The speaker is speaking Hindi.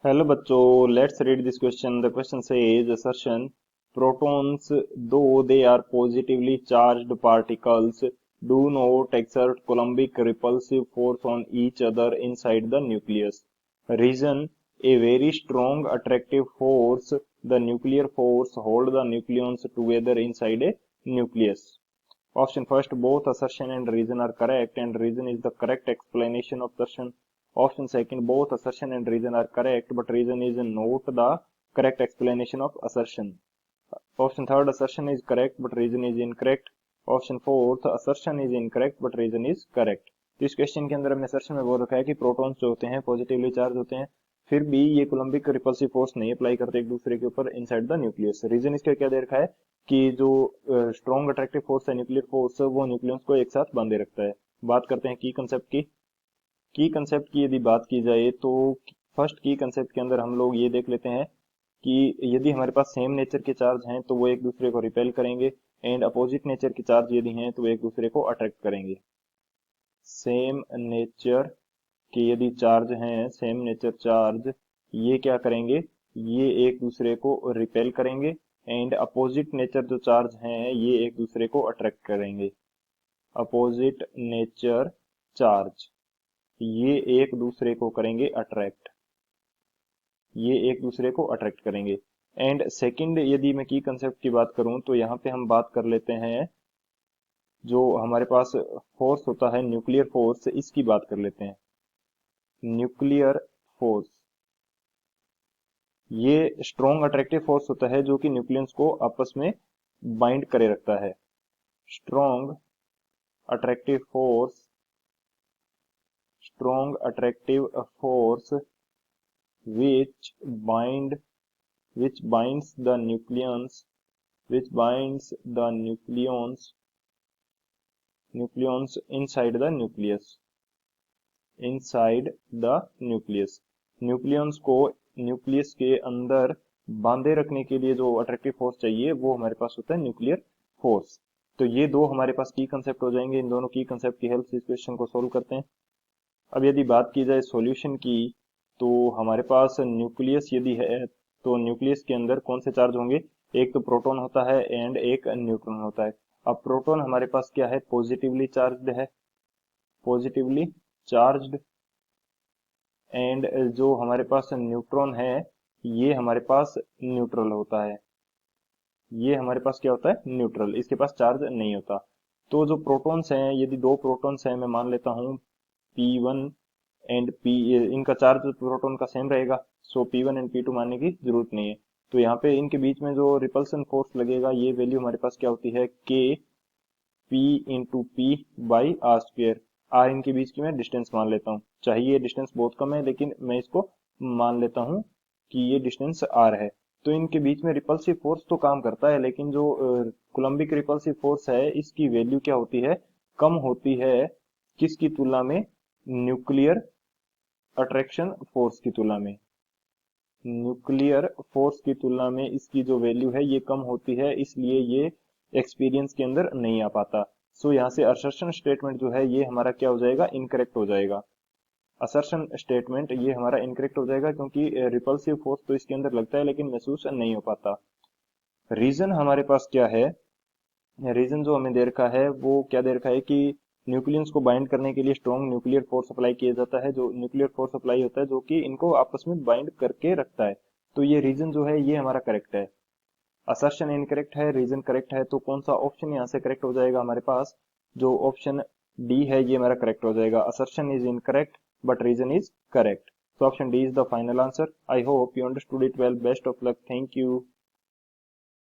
Hello बच्चों, let's read this question. The question says assertion protons, though they are positively charged particles, do not exert Coulombic repulsive force on each other inside the nucleus. Reason: a very strong attractive force, the nuclear force, hold the nucleons together inside a nucleus. Option first, both assertion and reason are correct, and reason is the correct explanation of assertion. Option second, both assertion and reason are correct, but reason is not the correct explanation of assertion. Option third, assertion is correct, but reason is incorrect. Option fourth, assertion is incorrect but reason is correct. तो इस क्वेश्चन के अंदर हमने असर्शन में बोल रखा है कि प्रोटॉन्स जो होते हैं पॉजिटिवली चार्ज होते हैं, फिर भी ये कोलम्बिक रिपल्सिव फोर्स नहीं अप्लाई करते एक दूसरे के ऊपर इनसाइड द न्यूक्लियस। रीजन इसका क्या दे रखा है कि जो स्ट्रॉन्ग अट्रैक्टिव फोर्स है न्यूक्लियर फोर्स, वो न्यूक्लियस को एक साथ बांधे रखता है। बात करते हैं की कंसेप्ट की। की कंसेप्ट की यदि बात की जाए तो फर्स्ट की कंसेप्ट के अंदर हम लोग ये देख लेते हैं कि यदि हमारे पास सेम नेचर के चार्ज हैं तो वो एक दूसरे को रिपेल करेंगे, एंड अपोजिट नेचर के चार्ज यदि हैं तो वो एक दूसरे को अट्रैक्ट करेंगे। सेम नेचर के यदि चार्ज हैं, सेम नेचर चार्ज, ये क्या करेंगे, ये एक दूसरे को रिपेल करेंगे, एंड अपोजिट नेचर जो चार्ज हैं ये एक दूसरे को अट्रैक्ट करेंगे। अपोजिट नेचर चार्ज ये एक दूसरे को करेंगे अट्रैक्ट, ये एक दूसरे को अट्रैक्ट करेंगे। एंड सेकंड, यदि मैं की कंसेप्ट की बात करूं तो यहाँ पे हम बात कर लेते हैं जो हमारे पास फोर्स होता है न्यूक्लियर फोर्स, इसकी बात कर लेते हैं। न्यूक्लियर फोर्स ये स्ट्रॉन्ग अट्रैक्टिव फोर्स होता है जो कि न्यूक्लियस को आपस में बाइंड करे रखता है। Strong attractive force, strong attractive force which bind which binds the nucleons, which binds the nucleons inside the nucleus, inside the nucleus। Nucleons को न्यूक्लियस के अंदर बांधे रखने के लिए जो अट्रैक्टिव फोर्स चाहिए वो हमारे पास होता है न्यूक्लियर फोर्स। तो ये दो हमारे पास की कंसेप्ट हो जाएंगे। इन दोनों की कंसेप्ट की हेल्प से इस क्वेश्चन को सोल्व करते हैं। अब यदि बात की जाए सॉल्यूशन की, तो हमारे पास न्यूक्लियस यदि है तो न्यूक्लियस के अंदर कौन से चार्ज होंगे, एक तो प्रोटॉन होता है एंड एक न्यूट्रॉन होता है। अब प्रोटॉन हमारे पास क्या है, पॉजिटिवली चार्ज्ड है, पॉजिटिवली चार्ज्ड, एंड जो हमारे पास न्यूट्रॉन है ये हमारे पास न्यूट्रल होता है, ये हमारे पास क्या होता है, न्यूट्रल, इसके पास चार्ज नहीं होता। तो जो प्रोटॉन्स हैं, यदि दो प्रोटॉन्स हैं, मैं मान लेता हूँ P1 एंड P, इनका चार्ज प्रोटॉन का सेम रहेगा, सो P1 एंड P2 मानने की जरूरत नहीं है। तो यहाँ पे इनके बीच में जो रिपल्सन फोर्स लगेगा ये वैल्यू हमारे पास क्या होती है, K P into P by R square. R इनके बीच की मैं डिस्टेंस मान लेता हूँ, चाहे ये डिस्टेंस बहुत कम है लेकिन मैं इसको मान लेता हूँ कि ये डिस्टेंस आर है। तो इनके बीच में रिपल्सिव फोर्स तो काम करता है, लेकिन जो कोलम्बिक रिपल्सिव फोर्स है इसकी वैल्यू क्या होती है, कम होती है, किसकी तुलना में, न्यूक्लियर अट्रैक्शन फोर्स की तुलना में। न्यूक्लियर फोर्स की तुलना में इसकी जो वैल्यू है ये कम होती है, इसलिए ये एक्सपीरियंस के अंदर नहीं आ पाता। सो यहाँ से असर्शन स्टेटमेंट जो है ये हमारा क्या हो जाएगा, इनकरेक्ट हो जाएगा। असर्शन स्टेटमेंट ये हमारा इनकरेक्ट हो जाएगा क्योंकि रिपल्सिव फोर्स तो इसके अंदर लगता है लेकिन महसूस नहीं हो पाता। रीजन हमारे पास क्या है, रीजन जो हमें दे रखा है वो क्या दे रखा है कि न्यूक्लियस को बाइंड करने के लिए स्ट्रॉन्ग न्यूक्लियर फोर्स अप्लाई किया जाता है, जो न्यूक्लियर फोर्स अप्लाई होता है जो कि इनको आपस में बाइंड करके रखता है। तो ये रीजन जो है ये हमारा करेक्ट है। असर्शन इनकरेक्ट है, रीजन करेक्ट है, तो कौन सा ऑप्शन यहाँ से करेक्ट हो जाएगा, हमारे पास जो ऑप्शन डी है ये हमारा करेक्ट हो जाएगा। Assertion is incorrect but reason is correct. So option D is the final answer. I hope you understood it well. Best of luck. Thank you.